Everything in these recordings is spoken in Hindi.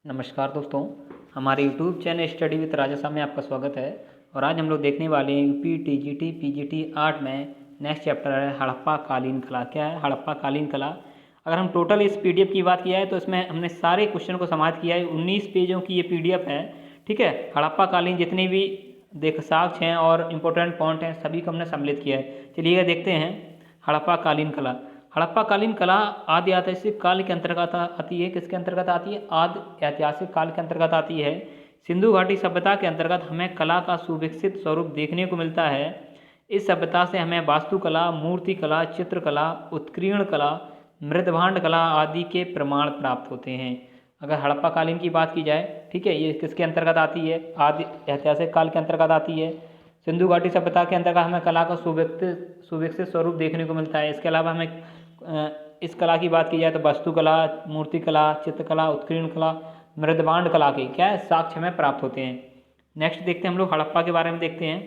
नमस्कार दोस्तों, हमारे यूट्यूब चैनल स्टडी विद राजा में आपका स्वागत है। और आज हम लोग देखने वाले हैं यूपी टीजीटी पीजीटी आर्ट में नेक्स्ट चैप्टर है हड़प्पा कालीन कला। क्या है हड़प्पा कालीन कला? अगर हम टोटल इस पीडीएफ की बात किया है तो इसमें हमने सारे क्वेश्चन को समाप्त किया है। 19 पेजों की ये पीडीएफ है। ठीक है, हड़प्पा कालीन जितने भी साक्ष्य हैं और इम्पोर्टेंट पॉइंट हैं सभी को हमने सम्मिलित किया है। चलिए देखते हैं हड़प्पा कालीन कला। हड़प्पा कालीन कला आदि ऐतिहासिक काल के अंतर्गत आती है। किसके अंतर्गत आती है? आदि ऐतिहासिक काल के अंतर्गत आती है। सिंधु घाटी सभ्यता के अंतर्गत हमें कला का सुविकसित स्वरूप देखने को मिलता है। इस सभ्यता से हमें वास्तुकला, मूर्तिकला, चित्रकला, उत्कीर्ण कला, मृदभांड कला आदि के प्रमाण प्राप्त होते हैं। अगर हड़प्पा कालीन की बात की जाए, ठीक है, ये किसके अंतर्गत आती है? आदि ऐतिहासिक काल के अंतर्गत आती है। सिंधु घाटी सभ्यता के अंतर्गत हमें कला का सुविकसित स्वरूप देखने को मिलता है। इसके अलावा हमें इस कला की बात की जाए तो वास्तुकला, मूर्तिकला, चित्रकला, उत्कीर्ण कला, मृदभांड कला के क्या है साक्ष्य में प्राप्त होते हैं। नेक्स्ट देखते हैं हम लोग हड़प्पा के बारे में देखते हैं।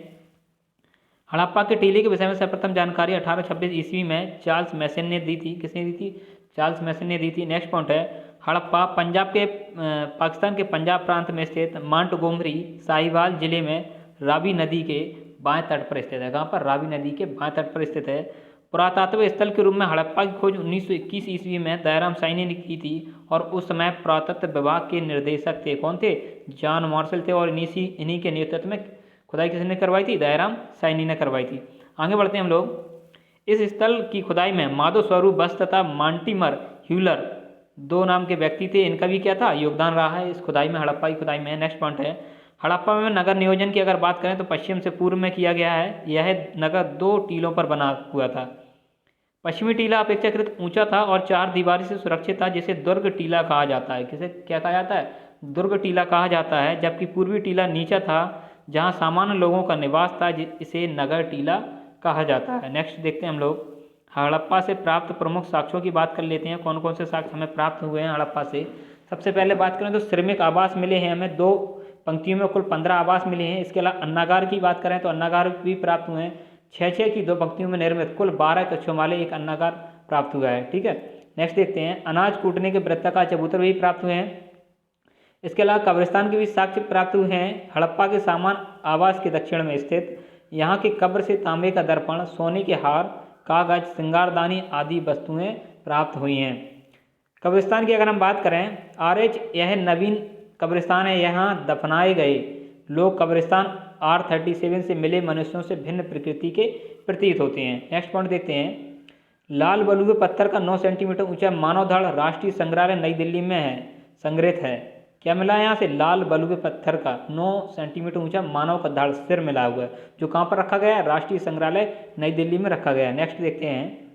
हड़प्पा के टीले के विषय में सर्वप्रथम जानकारी 1826 ईस्वी में चार्ल्स मैसन ने दी थी। किसने दी थी? चार्ल्स मैसन ने दी थी। नेक्स्ट पॉइंट है हड़प्पा पाकिस्तान के पंजाब प्रांत में स्थित मोंटगोमरी साहिवाल जिले में रावी नदी के बाएं तट पर स्थित है। कहाँ पर? रावी नदी के बाएं तट पर स्थित है। पुरातत्व स्थल के रूप में हड़प्पा की खोज 1921 ईस्वी में दयाराम साइनी ने की थी और उस समय पुरातत्व विभाग के निर्देशक थे। कौन थे? जॉन मार्शल थे। और इन्हीं के नेतृत्व में खुदाई किसने करवाई थी? दयाराम साइनी ने करवाई थी। आगे बढ़ते हैं हम लोग। इस स्थल की खुदाई में माधव स्वरूप बस तथा मार्टिमर ह्यूलर दो नाम के व्यक्ति थे। इनका भी क्या था? योगदान रहा है इस खुदाई में, हड़प्पा की खुदाई में। नेक्स्ट पॉइंट है हड़प्पा में नगर नियोजन की अगर बात करें तो पश्चिम से पूर्व में किया गया है। यह नगर 2 टीलों पर बना हुआ था। पश्चिमी टीला अपेक्षाकृत ऊंचा था और 4 दीवारी से सुरक्षित था, जिसे दुर्ग टीला कहा जाता है। किसे क्या कहा जाता है? दुर्ग टीला कहा जाता है। जबकि पूर्वी टीला नीचा था जहां सामान्य लोगों का निवास था, इसे नगर टीला कहा जाता है। नेक्स्ट देखते हैं हम लोग हड़प्पा से प्राप्त प्रमुख साक्ष्यों की बात कर लेते हैं। कौन कौन से साक्ष्य हमें प्राप्त हुए हैं हड़प्पा से? सबसे पहले बात करें तो श्रमिक आवास मिले हैं हमें। 2 पंक्तियों में कुल 15 आवास मिले हैं। इसके अलावा अन्नागार की बात करें तो अन्नागार भी प्राप्त हुए हैं। 6 की 2 पंक्तियों में निर्मित कुल 12 कक्षों वाले एक अन्नागार प्राप्त हुआ है। ठीक है, नेक्स्ट देखते हैं अनाज कूटने के वृत्ताकार चबूतर भी प्राप्त हुए हैं। इसके अलावा कब्रिस्तान के भी साक्ष्य प्राप्त हुए हैं। हड़प्पा के सामान आवास के दक्षिण में स्थित यहाँ के कब्र से तांबे का दर्पण, सोने के हार, कागज, श्रृंगारदानी आदि वस्तुएं प्राप्त हुई हैं। कब्रिस्तान की अगर हम बात करें RH, यह नवीन कब्रिस्तान है। यहाँ दफनाए गए लोग कब्रिस्तान R37 से मिले मनुष्यों से भिन्न प्रकृति के प्रतीत होते हैं। नेक्स्ट पॉइंट देखते हैं लाल बलुए पत्थर का 9 सेंटीमीटर ऊंचा मानव धड़ राष्ट्रीय संग्रहालय नई दिल्ली में है संग्रहित है। क्या मिला है यहाँ से? लाल बलुए पत्थर का 9 सेंटीमीटर ऊंचा मानव का धड़ सिर मिला हुआ है, जो कहाँ पर रखा गया है? राष्ट्रीय संग्रहालय नई दिल्ली में रखा गया है। नेक्स्ट देखते हैं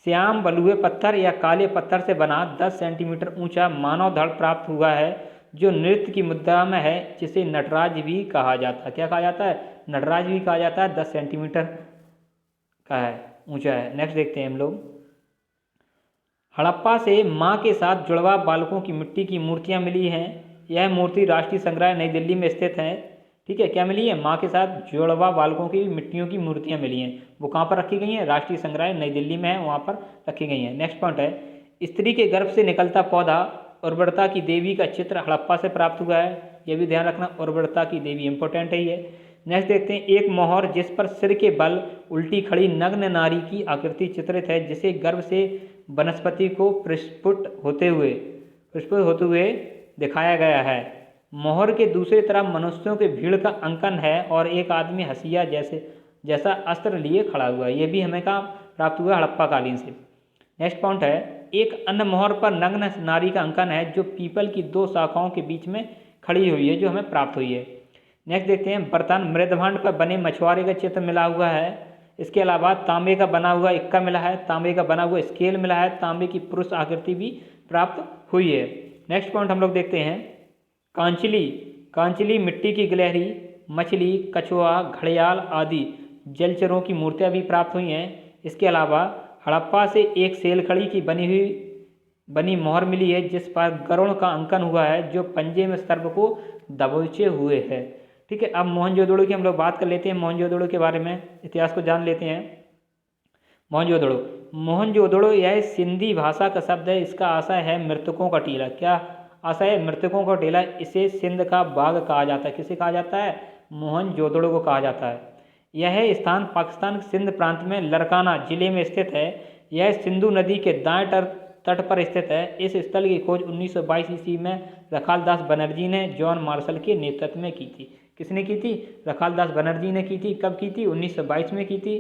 श्याम बलुए पत्थर या काले पत्थर से बना 10 सेंटीमीटर ऊंचा मानव धड़ प्राप्त हुआ है, जो नृत्य की मुद्रा में है, जिसे नटराज भी कहा जाता है। क्या कहा जाता है? नटराज भी कहा जाता है। 10 सेंटीमीटर का है, ऊंचा है। नेक्स्ट देखते हैं हम लोग हड़प्पा से मां के साथ जुड़वा बालकों की मिट्टी की मूर्तियां मिली हैं। यह मूर्ति राष्ट्रीय संग्रहालय नई दिल्ली में स्थित है। ठीक है, क्या मिली है? मां के साथ जुड़वा बालकों की मिट्टियों की मूर्तियां मिली हैं। वो कहाँ पर रखी गई हैं? राष्ट्रीय संग्रहालय नई दिल्ली में है, वहाँ पर रखी गई हैं। नेक्स्ट पॉइंट है स्त्री के गर्भ से निकलता पौधा उर्वरता की देवी का चित्र हड़प्पा से प्राप्त हुआ है। यह भी ध्यान रखना, उर्वरता की देवी इंपॉर्टेंट है ये। नेक्स्ट देखते हैं एक मोहर जिस पर सिर के बल उल्टी खड़ी नग्न नारी की आकृति चित्रित है, जिसे गर्भ से वनस्पति को प्रस्फुट होते हुए दिखाया गया है। मोहर के दूसरी तरफ मनुष्यों के भीड़ का अंकन है और एक आदमी हसिया जैसा अस्त्र लिए खड़ा हुआ है। यह भी हमें कहाँ प्राप्त हुआ? हड़प्पा कालीन से। नेक्स्ट पॉइंट है एक अन्य मोहर पर नग्न नारी का अंकन है, जो पीपल की 2 शाखाओं के बीच में खड़ी हुई है, जो हमें प्राप्त हुई है। नेक्स्ट देखते हैं बर्तन मृदभांड पर बने मछुआरे का चित्र मिला हुआ है। इसके अलावा तांबे का बना हुआ इक्का मिला है, तांबे का बना हुआ स्केल मिला है, तांबे की पुरुष आकृति भी प्राप्त हुई है। नेक्स्ट पॉइंट हम लोग देखते हैं कांचली मिट्टी की गिलहरी, मछली, कछुआ, घड़ियाल आदि जलचरों की मूर्तियाँ भी प्राप्त हुई हैं। इसके अलावा हड़प्पा से एक सेलखड़ी की बनी मोहर मिली है, जिस पर गरुड़ का अंकन हुआ है, जो पंजे में सर्प को दबोचे हुए है। ठीक है, अब मोहनजोदड़ो की हम लोग बात कर लेते हैं। मोहनजोदड़ो के बारे में इतिहास को जान लेते हैं। मोहनजोदड़ो यह सिंधी भाषा का शब्द है। इसका आशय है मृतकों का टीला। क्या असह्य मृतकों का टीला। इसे सिंध का बाग कहा जाता है। किसे कहा जाता है? मोहनजोदड़ो को कहा जाता है। यह स्थान पाकिस्तान के सिंध प्रांत में लरकाना जिले में स्थित है। यह सिंधु नदी के दाएं तट पर स्थित है। इस स्थल की खोज 1922 ईस्वी में रखालदास बनर्जी ने जॉन मार्शल के नेतृत्व में की थी। किसने की थी? रखालदास बनर्जी ने की थी। कब की थी? 1922 में की थी।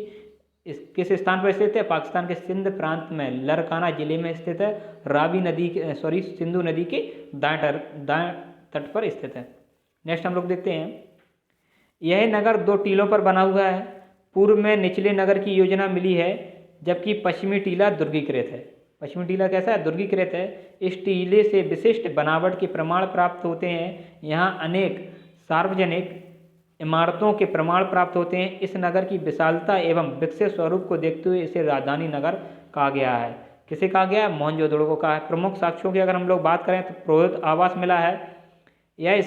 किस स्थान पर स्थित है? पाकिस्तान के सिंध प्रांत में लरकाना जिले में स्थित है। सिंधु नदी के दाएं तट पर स्थित है। नेक्स्ट हम लोग देखते हैं, यह नगर 2 टीलों पर बना हुआ है। पूर्व में निचले नगर की योजना मिली है, जबकि पश्चिमी टीला दुर्गीकृत है। पश्चिमी टीला कैसा है? दुर्गीकृत है। इस टीले से विशिष्ट बनावट के प्रमाण प्राप्त होते हैं। यहाँ अनेक सार्वजनिक इमारतों के प्रमाण प्राप्त होते हैं। इस नगर की विशालता एवं विकसित स्वरूप को देखते हुए इसे राजधानी नगर कहा गया है। किसे कहा गया है? मोहनजोदड़ो को कहा है। प्रमुख साक्ष्यों की अगर हम लोग बात करें तो पुरोहित आवास मिला है। यह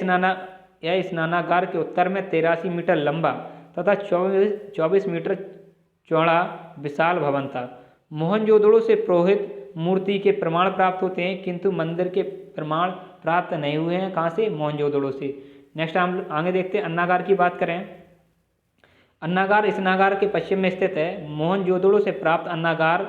स्नानागार के उत्तर में 83 मीटर लंबा तथा 24 मीटर चौड़ा विशाल भवन था। मोहनजोदड़ो से पुरोहित मूर्ति के प्रमाण प्राप्त होते हैं, किंतु मंदिर के प्रमाण प्राप्त नहीं हुए हैं। कहाँ से? मोहनजोदड़ो से। नेक्स्ट हम आगे देखते हैं, अन्नागार की बात करें। अन्नागार स्नानागार के पश्चिम में स्थित है। मोहनजोदड़ो से प्राप्त अन्नागार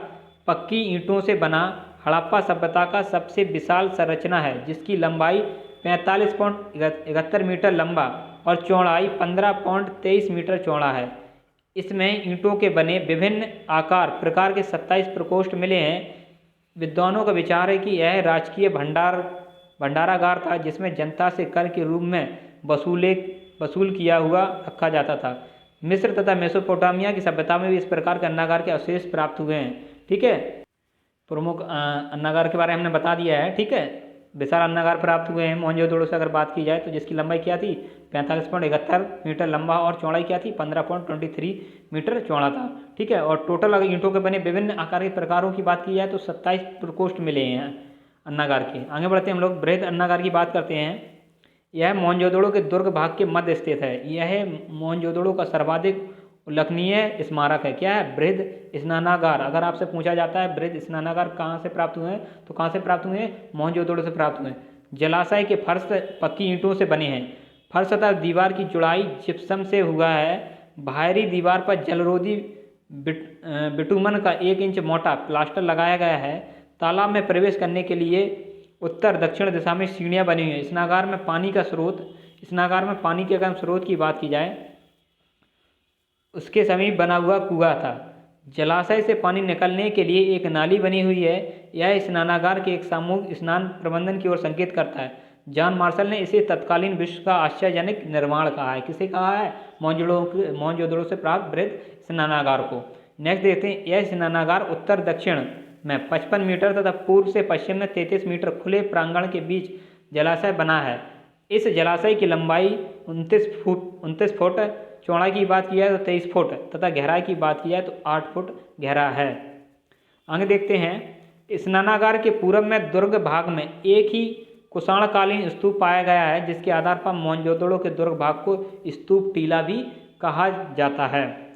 पक्की ईंटों से बना हड़प्पा सभ्यता का सबसे विशाल संरचना है, जिसकी लंबाई 45.71 मीटर लंबा और चौड़ाई 15.23 मीटर चौड़ा है। इसमें ईंटों के बने विभिन्न आकार प्रकार के 27 प्रकोष्ठ मिले हैं। विद्वानों का विचार है कि यह राजकीय भंडारागार था, जिसमें जनता से कर के रूप में वसूल किया हुआ रखा जाता था। मिस्र तथा मेसोपोटामिया की सभ्यता में भी इस प्रकार के अन्नागार के अवशेष प्राप्त हुए हैं। ठीक है, प्रमुख अन्नागार के बारे में हमने बता दिया है। ठीक है, विशाल अन्नागार प्राप्त हुए हैं मोहनजोदड़ो से अगर बात की जाए तो, जिसकी लंबाई क्या थी? 45.71 मीटर लंबा और चौड़ाई क्या थी? 15.23 मीटर चौड़ा था। ठीक है, और टोटल अगर ईंटों के बने विभिन्न आकार के प्रकारों की बात की जाए तो 27 प्रकोष्ठ मिले हैं अन्नागार के। आगे बढ़ते हैं हम लोग, बृहद अन्नागार की बात करते हैं। यह मोहनजोदड़ो के दुर्ग भाग के मध्य स्थित है। यह मोहनजोदड़ो का सर्वाधिक उल्लेखनीय स्मारक है। क्या है? बृहद स्नानागार। अगर आपसे पूछा जाता है बृहद स्नानागार कहाँ से प्राप्त हुए हैं, तो कहाँ से प्राप्त हुए हैं? मोहनजोदड़ो से प्राप्त हुए हैं। जलाशय के फर्श पक्की ईंटों से बने हैं। फर्श तथा दीवार की जुड़ाई जिप्सम से हुआ है। बाहरी दीवार पर जलरोधी बिटुमन का 1 इंच मोटा प्लास्टर लगाया गया है। तालाब में प्रवेश करने के लिए उत्तर दक्षिण दिशा में सीढ़ियाँ बनी हुई हैं। स्नानागार में पानी के अगर स्रोत की बात की जाए, उसके समीप बना हुआ कुआं था। जलाशय से पानी निकलने के लिए एक नाली बनी हुई है। यह स्नानागार के एक सामूहिक स्नान प्रबंधन की ओर संकेत करता है। जॉन मार्शल ने इसे तत्कालीन विश्व का आश्चर्यजनक निर्माण कहा है। किसे कहा है? मोहनजोदड़ो से प्राप्त बृहद स्नानागार को। नेक्स्ट देखते हैं, यह स्नानागार उत्तर दक्षिण में 55 मीटर तथा पूर्व से पश्चिम में 33 मीटर खुले प्रांगण के बीच जलाशय बना है। इस जलाशय की लंबाई 29 फुट, चौड़ाई की बात की जाए तो 23 फुट तथा गहराई की बात की जाए तो 8 फुट गहरा है। आगे देखते हैं, स्नानागार के पूर्व में दुर्ग भाग में एक ही कुषाणकालीन स्तूप पाया गया है, जिसके आधार पर मोहनजोदड़ो के दुर्ग भाग को स्तूप टीला भी कहा जाता है।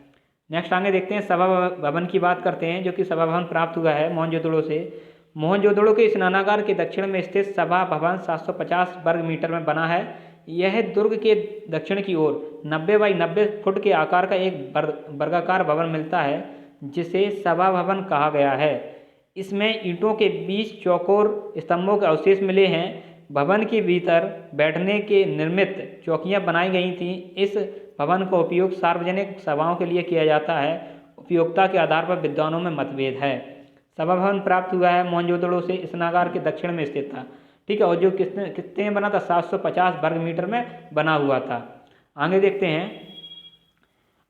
नेक्स्ट आगे देखते हैं, सभा भवन की बात करते हैं, जो कि सभा भवन प्राप्त हुआ है मोहनजोदड़ो से। मोहनजोदड़ो के स्नानागार के दक्षिण में स्थित सभा भवन 750 वर्ग मीटर में बना है। यह दुर्ग के दक्षिण की ओर 90 बाई 90 फुट के आकार का एक वर्गाकार भवन मिलता है, जिसे सभा भवन कहा गया है। इसमें ईंटों के बीच चौकोर स्तंभों के अवशेष मिले हैं। भवन के भीतर बैठने के निर्मित चौकियां बनाई गई थीं। इस भवन का उपयोग सार्वजनिक सभाओं के लिए किया जाता है। उपयोगिता के आधार पर विद्वानों में मतभेद है। सभा भवन प्राप्त हुआ है मोहनजोदड़ो से, स्नानागार के दक्षिण में स्थित था। ठीक है, और जो कितने में बना था? 750 वर्ग मीटर में बना हुआ था। आगे देखते हैं,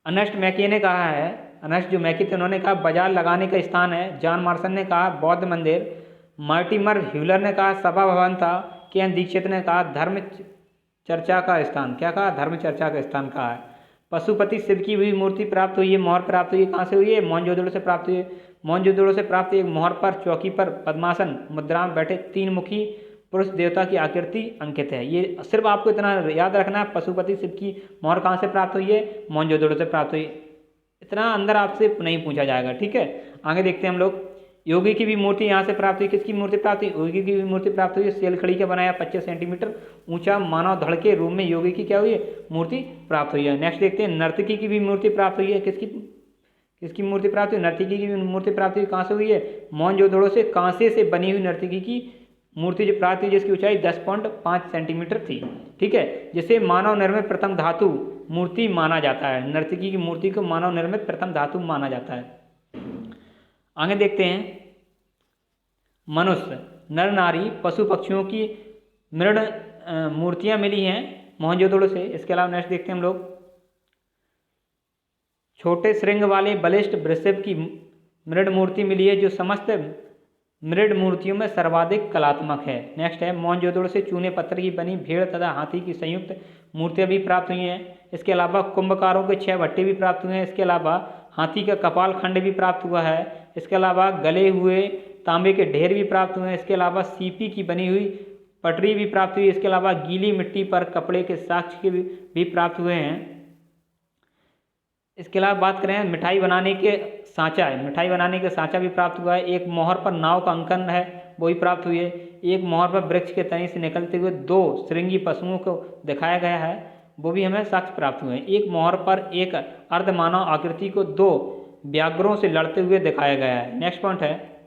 अर्नेस्ट मैकी ने कहा है, अर्नेस्ट जो मैकी थे उन्होंने कहा बाजार लगाने का स्थान है। जॉन मार्शल ने कहा बौद्ध मंदिर। मार्टिमर ह्यूलर ने कहा सभा भवन था। केन दीक्षित ने कहा धर्म चर्चा का स्थान। क्या कहा? धर्म चर्चा का स्थान कहा है। पशुपति शिव की भी मूर्ति प्राप्त हुई है, मोहर प्राप्त हुई है। कहाँ से हुई है? मोहनजोदड़ो से प्राप्त हुई है। मोहनजोदड़ो से प्राप्त एक मोहर पर चौकी पर पद्मासन मुद्रा में बैठे 3 मुखी पुरुष देवता की आकृति अंकित है। ये सिर्फ आपको इतना याद रखना है, पशुपति शिव की मोहर कहाँ से प्राप्त हुई है? मोहनजोदड़ो से प्राप्त हुई। इतना अंदर आपसे नहीं पूछा जाएगा। ठीक है, आगे देखते हैं हम लोग, योगी की भी मूर्ति यहाँ से प्राप्त हुई। किसकी मूर्ति प्राप्त हुई? योगी की भी मूर्ति प्राप्त हुई। सेलखड़ी का बनाया 25 सेंटीमीटर ऊंचा मानव धड़ के रूप में योगी की क्या हुई है? मूर्ति प्राप्त हुई है। नेक्स्ट देखते हैं, नर्तकी की भी मूर्ति प्राप्त हुई है। किसकी मूर्ति प्राप्त हुई? नर्तकी की भी मूर्ति प्राप्त हुई। कहाँ से हुई है? मोहनजोदड़ो से कांसे से बनी हुई नर्तकी की मूर्ति जो प्राप्त हुई, जिसकी ऊंचाई 10.5 सेंटीमीटर थी। ठीक है, जिसे मानव निर्मित प्रथम धातु मूर्ति माना जाता है। नर्तकी की मूर्ति को मानव निर्मित प्रथम धातु माना जाता है। आगे देखते हैं, मनुष्य, नर नारी, पशु पक्षियों की मृण मूर्तियां मिली हैं मोहनजोदड़ो से। इसके अलावा नेक्स्ट देखते हैं हम लोग, छोटे श्रृंग वाले बलिष्ठ वृषभ की मृण मूर्ति मिली है, जो समस्त मृण मूर्तियों में सर्वाधिक कलात्मक है। नेक्स्ट है, मोहनजोदड़ो से चूने पत्थर की बनी भेड़ तथा हाथी की संयुक्त मूर्तियां भी प्राप्त हुई हैं। इसके अलावा कुंभकारों के 6 भट्टे भी प्राप्त हुए हैं। इसके अलावा हाथी का कपाल खंड भी प्राप्त हुआ है। इसके अलावा गले हुए तांबे के ढेर भी प्राप्त हुए हैं। इसके अलावा सीपी की बनी हुई पटरी भी प्राप्त हुई। इसके अलावा गीली मिट्टी पर कपड़े के साक्ष्य के भी प्राप्त हुए हैं। इसके अलावा बात करें मिठाई बनाने के सांचा है, मिठाई बनाने के सांचा भी प्राप्त हुआ है। एक मोहर पर नाव का अंकन है, वो भी प्राप्त हुई है। एक मोहर पर वृक्ष के तने से निकलते हुए 2 श्रृंगी पशुओं को दिखाया गया है, वो भी हमें साक्ष्य प्राप्त हुए हैं। एक मोहर पर एक अर्धमानव आकृति को 2 व्याघ्रों से लड़ते हुए दिखाया गया है। नेक्स्ट पॉइंट है,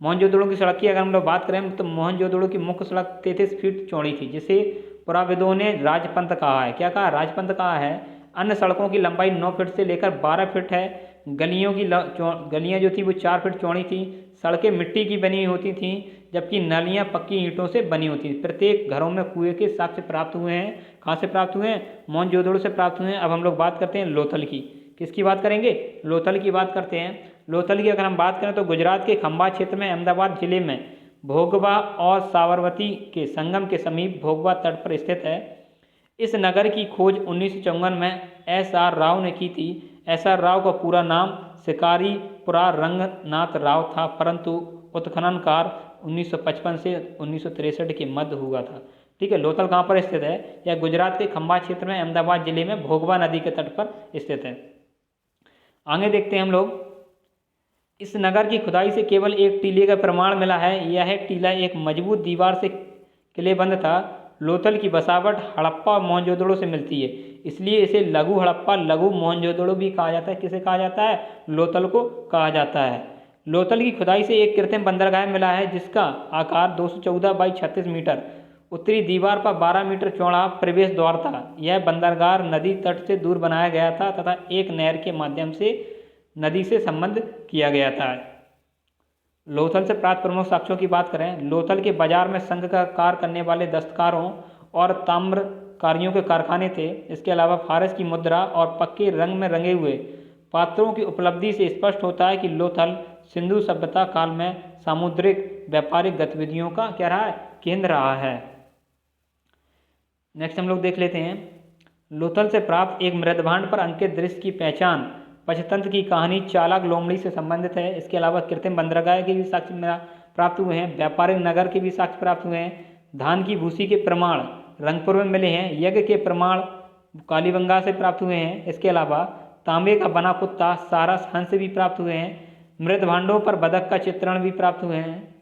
मोहनजोदड़ो की सड़क की अगर हम लोग बात करें तो मोहनजोदड़ो की मुख्य सड़क 33 फीट चौड़ी थी, जिसे पुराविदों ने राजपंथ कहा है। क्या कहा? राजपंथ कहा है। अन्य सड़कों की लंबाई 9 फीट से लेकर 12 फीट है। गलियां जो थी वो 4 फीट चौड़ी थी। सड़कें मिट्टी की बनी होती थीं, जबकि नालियां पक्की ईंटों से बनी होती थी। प्रत्येक घरों में कुएं के साक्ष्य प्राप्त हुए हैं। कहाँ से प्राप्त हुए हैं? मोहनजोदड़ो से प्राप्त हुए हैं। अब हम लोग बात करते हैं लोथल की। किसकी बात करेंगे? लोथल की बात करते हैं। लोथल की अगर हम बात करें तो गुजरात के खंबा क्षेत्र में अहमदाबाद जिले में भोगवा और साबरमती के संगम के समीप भोगवा तट पर स्थित है। इस नगर की खोज 1954 में एस.आर. राव ने की थी। एस.आर. राव का पूरा नाम शिकारीपुरा रंगनाथ राव था, परंतु उत्खनन कार्य 1955 से 1963 के मध्य हुआ था। ठीक है, लोथल कहाँ पर स्थित है? यह गुजरात के खंबा क्षेत्र में अहमदाबाद जिले में भोगवा नदी के तट पर स्थित है। आगे देखते हैं हम लोग, इस नगर की खुदाई से केवल एक टीले का प्रमाण मिला है। यह टीला एक मजबूत दीवार से किलेबंद था। लोथल की बसावट हड़प्पा मोहनजोदड़ो से मिलती है, इसलिए इसे लघु हड़प्पा लघु मोहनजोदड़ो भी कहा जाता है। किसे कहा जाता है? लोथल को कहा जाता है। लोथल की खुदाई से एक कृत्रिम बंदरगाह मिला है, जिसका आकार 214 बाई 36 मीटर, उत्तरी दीवार पर 12 मीटर चौड़ा प्रवेश द्वार था। यह बंदरगाह नदी तट से दूर बनाया गया था तथा एक नहर के माध्यम से नदी से संबंध किया गया था। लोथल से प्राप्त प्रमुख साक्ष्यों की बात करें, लोथल के बाजार में संघ का कार्य करने वाले दस्तकारों और ताम्रकारियों के कारखाने थे। इसके अलावा फारस की मुद्रा और पक्के रंग में रंगे हुए पात्रों की उपलब्धि से स्पष्ट होता है कि लोथल सिंधु सभ्यता काल में सामुद्रिक व्यापारिक गतिविधियों का क्या रहा है? केंद्र रहा है। नेक्स्ट हम लोग देख लेते हैं, लोथल से प्राप्त एक मृदभांड पर अंकित दृश्य की पहचान पंचतंत्र की कहानी चालाक लोमड़ी से संबंधित है। इसके अलावा कृत्रिम बंदरगाह के भी साक्ष्य प्राप्त हुए हैं। व्यापारिक नगर के भी साक्ष्य प्राप्त हुए हैं। धान की भूसी के प्रमाण रंगपुर में मिले हैं। यज्ञ के प्रमाण कालीबंगा से प्राप्त हुए हैं। इसके अलावा तांबे का बना कुत्ता सारस हंस भी प्राप्त हुए हैं। मृदभांडों पर बदक का चित्रण भी प्राप्त हुए हैं।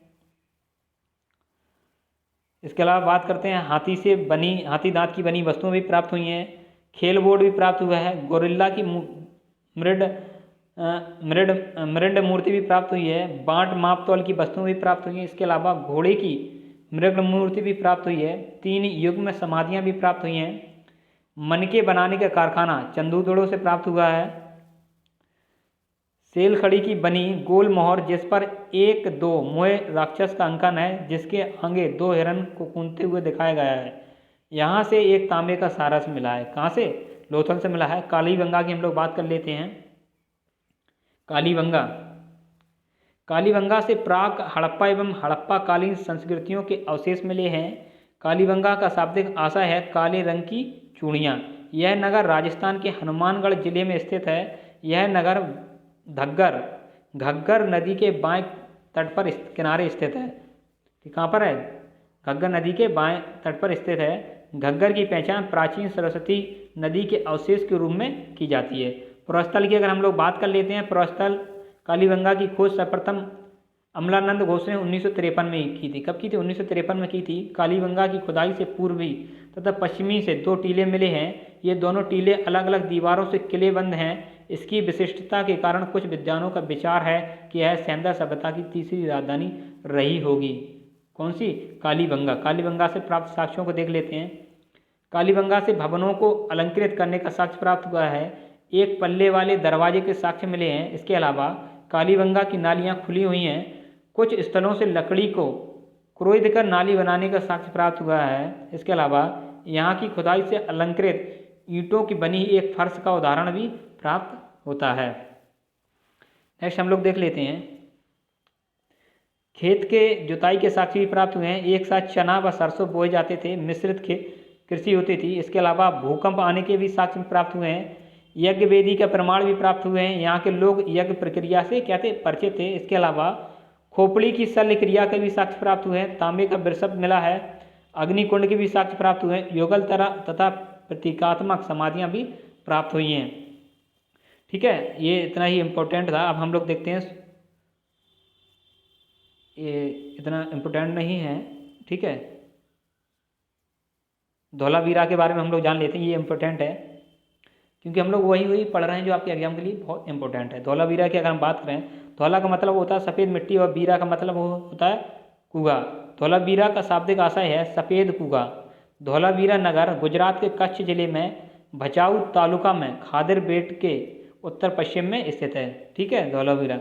इसके अलावा बात करते हैं, हाथी दांत की बनी वस्तुएं भी प्राप्त हुई हैं। खेल बोर्ड भी प्राप्त हुआ है। गोरिल्ला की मृड मूर्ति भी प्राप्त हुई है। बांट मापतौल की वस्तुएं भी प्राप्त हुई हैं। इसके अलावा घोड़े की मृग मूर्ति भी प्राप्त हुई है। 3 युग में समाधियां भी प्राप्त हुई हैं। मनके बनाने का कारखाना चंदूदड़ो से प्राप्त हुआ है। सेलखड़ी की बनी गोल मोहर, जिस पर 1-2 मुए राक्षस का अंकन है, जिसके आगे 2 हिरण को कूदते हुए दिखाया गया है। यहाँ से एक तांबे का सारस मिला है। कहाँ से? लोथल से मिला है। कालीबंगा की हम लोग बात कर लेते हैं। कालीबंगा से प्राक हड़प्पा एवं हड़प्पा कालीन संस्कृतियों के अवशेष मिले हैं। कालीबंगा का शाब्दिक आशय है काले रंग की चूड़ियाँ। यह नगर राजस्थान के हनुमानगढ़ जिले में स्थित है। यह नगर घग्गर नदी के बाएं तट पर किनारे स्थित है। कहाँ पर है? घग्गर नदी के बाएं तट पर स्थित है। घग्गर की पहचान प्राचीन सरस्वती नदी के अवशेष के रूप में की जाती है। पुरस्थल की अगर हम लोग बात कर लेते हैं, पुरस्थल कालीबंगा की खोज सर्वप्रथम अमलानंद घोष ने 1953 में की थी। कब की थी? 1953 में की थी। कालीबंगा की खुदाई से पूर्वी तथा पश्चिमी से 2 टीले मिले हैं। ये दोनों टीले अलग अलग दीवारों से किलेबंद हैं। इसकी विशिष्टता के कारण कुछ विद्वानों का विचार है कि यह सेंधा सभ्यता की तीसरी राजधानी रही होगी। कौन सी? कालीबंगा। कालीबंगा से प्राप्त साक्ष्यों को देख लेते हैं। कालीबंगा से भवनों को अलंकृत करने का साक्ष्य प्राप्त हुआ है। एक पल्ले वाले दरवाजे के साक्ष्य मिले हैं। इसके अलावा कालीबंगा की नालियाँ खुली हुई हैं। कुछ स्थलों से लकड़ी को क्रोध कर नाली बनाने का साक्ष्य प्राप्त हुआ है। इसके अलावा यहाँ की खुदाई से अलंकृत ईंटों की बनी एक फर्श का उदाहरण भी प्राप्त होता है। नेक्स्ट हम लोग देख लेते हैं। खेत के जुताई के साक्ष्य भी प्राप्त हुए हैं। एक साथ चना व सरसों बोए जाते थे। मिश्रित कृषि होती थी। इसके अलावा भूकंप आने के भी साक्ष्य प्राप्त हुए हैं। यज्ञ वेदी का प्रमाण भी प्राप्त हुए हैं। यहाँ के लोग यज्ञ प्रक्रिया से क्या थे? परिचित थे। इसके अलावा खोपड़ी की शल्य क्रिया के भी साक्ष्य प्राप्त हुए हैं। तांबे का वृषभ मिला है। अग्निकुंड के भी साक्ष्य प्राप्त हुए हैं। युगल तरह तथा प्रतीकात्मक समाधियाँ भी प्राप्त हुई हैं। ठीक है, ये इतना ही इम्पोर्टेंट था। अब हम लोग देखते हैं, ये इतना इम्पोर्टेंट नहीं है। ठीक है, धौलावीरा के बारे में हम लोग जान लेते हैं। ये इम्पोर्टेंट है क्योंकि हम लोग वही पढ़ रहे हैं जो आपके एग्जाम के लिए बहुत इंपॉर्टेंट है। धौलावीरा की अगर हम बात करें, धौला का मतलब होता है सफ़ेद मिट्टी और वीरा का मतलब होता है कुगा। धौलावीरा का शाब्दिक आशय है सफ़ेद कुगा। धौलावीरा नगर गुजरात के कच्छ जिले में भचाऊ तालुका में खादर बेट के उत्तर पश्चिम में स्थित है। ठीक है, धौलावीरा।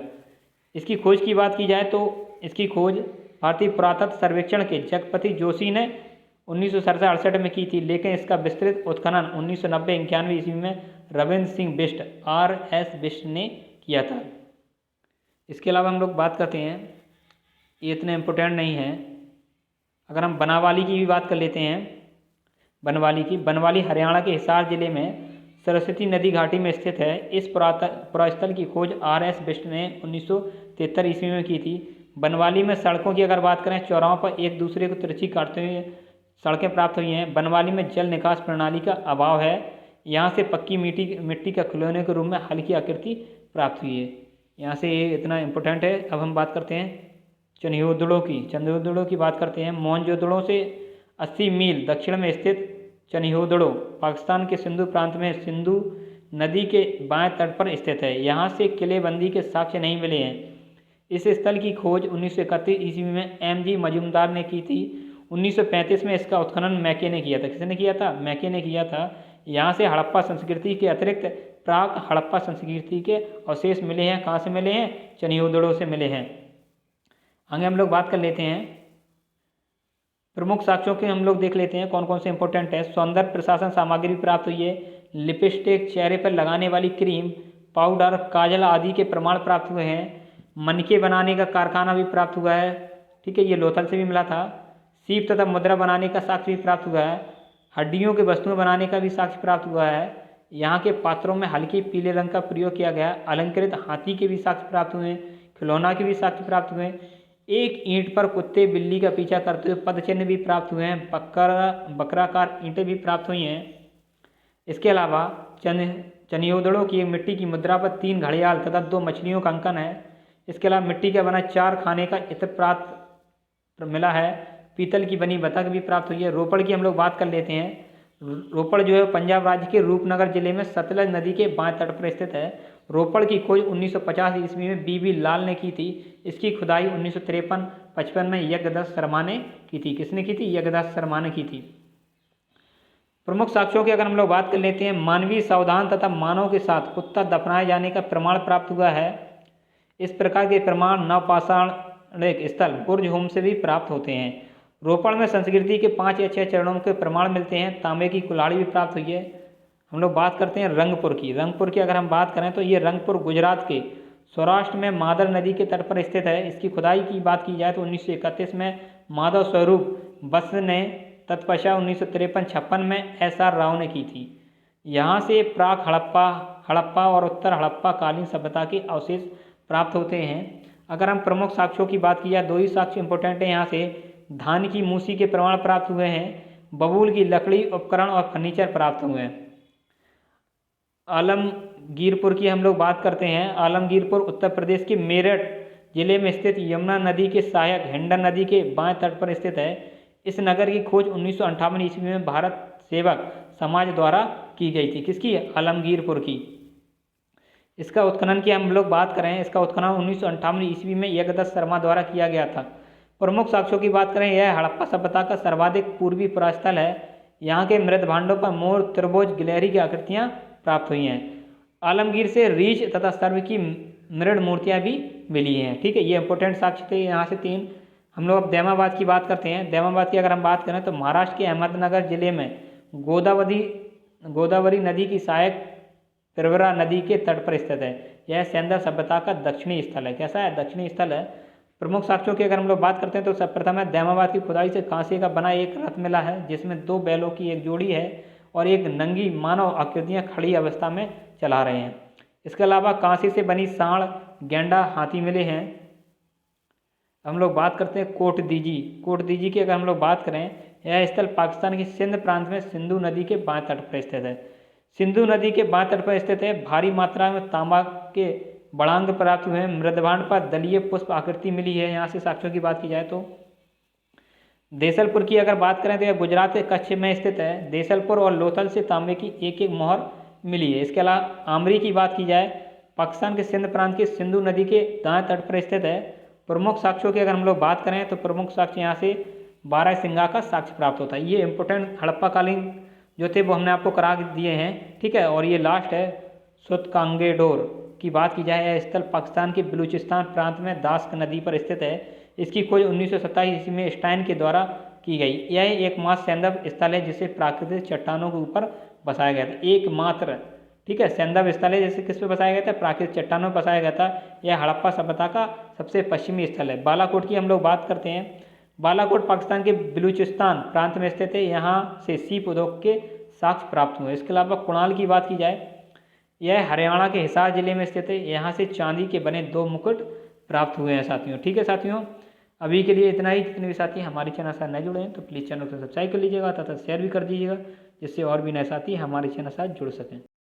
इसकी खोज की बात की जाए तो इसकी खोज भारतीय पुरातत्व सर्वेक्षण के जगपति जोशी ने 1967-68 में की थी, लेकिन इसका विस्तृत उत्खनन 1990-91 ईस्वी में रविंद्र सिंह बिष्ट RS बिष्ट ने किया था। इसके अलावा हम लोग बात करते हैं, ये इतने इम्पोर्टेंट नहीं है। अगर हम बनावाली की भी बात कर लेते हैं, बनवाली हरियाणा के हिसार जिले में सरस्वती नदी घाटी में स्थित है। इस पुरास्थल की खोज RS बिष्ट ने 1973 ईस्वी में की थी। बनवाली में सड़कों की अगर बात करें, चौराहों पर एक दूसरे को तिरछी काटते हुए सड़कें प्राप्त हुई हैं। बनवाली में जल निकास प्रणाली का अभाव है। यहाँ से पक्की मिट्टी का खिलौने के रूप में हल्की आकृति प्राप्त हुई है। यहाँ से ये इतना इम्पोर्टेंट है। अब हम बात करते हैं चनियोदड़ों की बात करते हैं। मोहनजोदड़ो से 80 मील दक्षिण में स्थित चनियोदड़ो पाकिस्तान के सिंधु प्रांत में सिंधु नदी के बाएं तट पर स्थित है। यहाँ से किलेबंदी के साक्ष्य नहीं मिले हैं। इस स्थल की खोज 1931 ईस्वी में MG मजूमदार ने की थी। 1935 में इसका उत्खनन मैके ने किया था। किसने किया था? मैके ने किया था। यहाँ से हड़प्पा संस्कृति के अतिरिक्त प्राक हड़प्पा संस्कृति के अवशेष मिले हैं। कहाँ से मिले हैं? चनियोदड़ो से मिले हैं। आगे हम लोग बात कर लेते हैं, प्रमुख साक्ष्यों के हम लोग देख लेते हैं कौन कौन से इंपॉर्टेंट है। सौंदर्य प्रशासन सामग्री प्राप्त हुई है। लिपस्टिक, चेहरे पर लगाने वाली क्रीम, पाउडर, काजल आदि के प्रमाण प्राप्त हुए हैं। मनके बनाने का कारखाना भी प्राप्त हुआ है। ठीक है, ये लोथल से भी मिला था। सीप तथा मुद्रा बनाने का साक्ष्य भी प्राप्त हुआ है। हड्डियों की वस्तुएं बनाने का भी साक्ष्य प्राप्त हुआ है। यहाँ के पात्रों में हल्के पीले रंग का प्रयोग किया गया। अलंकृत हाथी के भी साक्ष्य प्राप्त हुए। खिलौना के भी साक्ष्य प्राप्त हुए। एक ईंट पर कुत्ते बिल्ली का पीछा करते हुए पदचिन्ह भी प्राप्त हुए हैं। बकराकार ईंटें भी प्राप्त हुई हैं। इसके अलावा चनियोदड़ो की मिट्टी की मुद्रा पर 3 घड़ियाल तथा 2 मछलियों का अंकन है। इसके अलावा मिट्टी का बना 4 खाने का इत्र प्राप्त मिला है। पीतल की बनी बतख भी प्राप्त हुई है। रोपड़ की हम लोग बात कर लेते हैं। रोपड़ जो है पंजाब राज्य के रूपनगर जिले में सतलज नदी के बाएं तट पर स्थित है। रोपड़ की खोज 1950 ईस्वी में BB लाल ने की थी। इसकी खुदाई 1953-55 में यज्ञदास शर्मा ने की थी। किसने की थी? यज्ञदास शर्मा ने की थी। प्रमुख साक्ष्यों की अगर हम लोग बात कर लेते हैं, मानवीय सावधान तथा मानव के साथ कुत्ता दफनाए जाने का प्रमाण प्राप्त हुआ है। इस प्रकार के प्रमाण नवपाषाणिक स्थल बुर्ज होम से भी प्राप्त होते हैं। रोपड़ में संस्कृति के 5 या 6 चरणों के प्रमाण मिलते हैं। तांबे की कुल्हाड़ी भी प्राप्त हुई है। हम लोग बात करते हैं रंगपुर की अगर हम बात करें तो ये रंगपुर गुजरात के सौराष्ट्र में मादर नदी के तट पर स्थित है। इसकी खुदाई की बात की जाए तो 1931 में माधव स्वरूप बस ने, तत्पश्चात 1953-56 में SR राव ने की थी। यहाँ से प्राक हड़प्पा और उत्तर हड़प्पा कालीन सभ्यता के अवशेष प्राप्त होते हैं। अगर हम प्रमुख साक्ष्यों की बात की जाए, 2 ही साक्ष्य इंपॉर्टेंट हैं। यहाँ से धान की मूसी के प्रमाण प्राप्त हुए हैं। बबूल की लकड़ी, उपकरण और फर्नीचर प्राप्त हुए हैं। आलमगीरपुर की हम लोग बात करते हैं। आलमगीरपुर उत्तर प्रदेश के मेरठ जिले में स्थित यमुना नदी के सहायक हिंडन नदी के बाएं तट पर स्थित है। इस नगर की खोज 1958 ईस्वी में भारत सेवक समाज द्वारा की गई थी। किसकी? आलमगीरपुर की। इसका उत्खनन की हम लोग बात करें, इसका उत्खनन 1958 ईस्वी में यज्ञदत्त शर्मा द्वारा किया गया था। प्रमुख साक्ष्यों की बात करें, यह हड़प्पा सभ्यता का सर्वाधिक पूर्वी पुरास्थल है। यहाँ के मृत भांडों पर मोर, त्रिभुज, गिलहरी की आकृतियाँ प्राप्त हुई हैं। आलमगीर से रीछ तथा सर्व की मृण मूर्तियाँ भी मिली हैं। ठीक है, ये इंपॉर्टेंट साक्ष्य थे यहाँ से 3। हम लोग अब दैमाबाद की बात करते हैं। दैमाबाद की अगर हम बात करें तो महाराष्ट्र के अहमदनगर जिले में गोदावरी नदी की सहायक प्रवरा नदी के तट पर स्थित है। यह सेंधव सभ्यता का दक्षिणी स्थल है। कैसा है? दक्षिणी स्थल है। प्रमुख साक्ष्यों की अगर हम लोग बात करते हैं तो सर्वप्रथम है दैमाबाद की खुदाई से कांसे का बना एक रथ मिला है, जिसमें 2 बैलों की एक जोड़ी है और एक नंगी मानव आकृतियाँ खड़ी अवस्था में चला रहे हैं। इसके अलावा कांसे से बनी सांड, गेंडा, हाथी मिले हैं। हम लोग बात करते हैं कोटदीजी की अगर हम लोग बात करें, यह स्थल पाकिस्तान के सिंध प्रांत में सिंधु नदी के बाएं तट पर स्थित है। सिंधु नदी के बाएं तट पर स्थित है। भारी मात्रा में तांबा के बढ़ांग प्राप्त हुए हैं। मृदभांड पर दलीय पुष्प आकृति मिली है। यहाँ से साक्ष्यों की बात की जाए तो देसलपुर की अगर बात करें तो यह गुजरात के कच्छ में स्थित है। देसलपुर और लोथल से तांबे की एक एक मोहर मिली है। इसके अलावा आमरी की बात की जाए, पाकिस्तान के सिंध प्रांत के सिंधु नदी के दाएं तट पर स्थित है। प्रमुख साक्ष्यों की अगर हम लोग बात करें तो प्रमुख साक्ष्य यहाँ से बारासिंगा का साक्ष्य प्राप्त होता है। ये इंपोर्टेंट हड़प्पा कालीन जो थे वो हमने आपको करा दिए हैं। ठीक है, और ये लास्ट है सुतकांगेडोर की बात की जाए, यह स्थल पाकिस्तान के बलूचिस्तान प्रांत में दास्क नदी पर स्थित है। इसकी खोज 1927 ईस्वी में स्टाइन के द्वारा की गई। यह एकमात्र सैंधव स्थल है जिसे प्राकृतिक चट्टानों के ऊपर बसाया गया था। एकमात्र, ठीक है, सैंधव स्थल है जिसे किस पे बसाया गया था? प्राकृतिक चट्टानों पर बसाया गया था। यह हड़प्पा सभ्यता का सबसे पश्चिमी स्थल है। बालाकोट की हम लोग बात करते हैं। बालाकोट पाकिस्तान के बलूचिस्तान प्रांत में स्थित है। यहाँ से सीप उद्योग के साक्ष्य प्राप्त हुए। इसके अलावा कुणाल की बात की जाए, यह हरियाणा के हिसार जिले में स्थित है। यहाँ से चांदी के बने 2 मुकुट प्राप्त हुए हैं साथियों। ठीक है साथियों, अभी के लिए इतना ही। जितने भी साथी हमारे चैनल से नए जुड़े हैं तो प्लीज़ चैनल को सब्सक्राइब कर लीजिएगा तथा शेयर भी कर दीजिएगा, जिससे और भी नए साथी हमारे चैनल के साथ जुड़ सकें।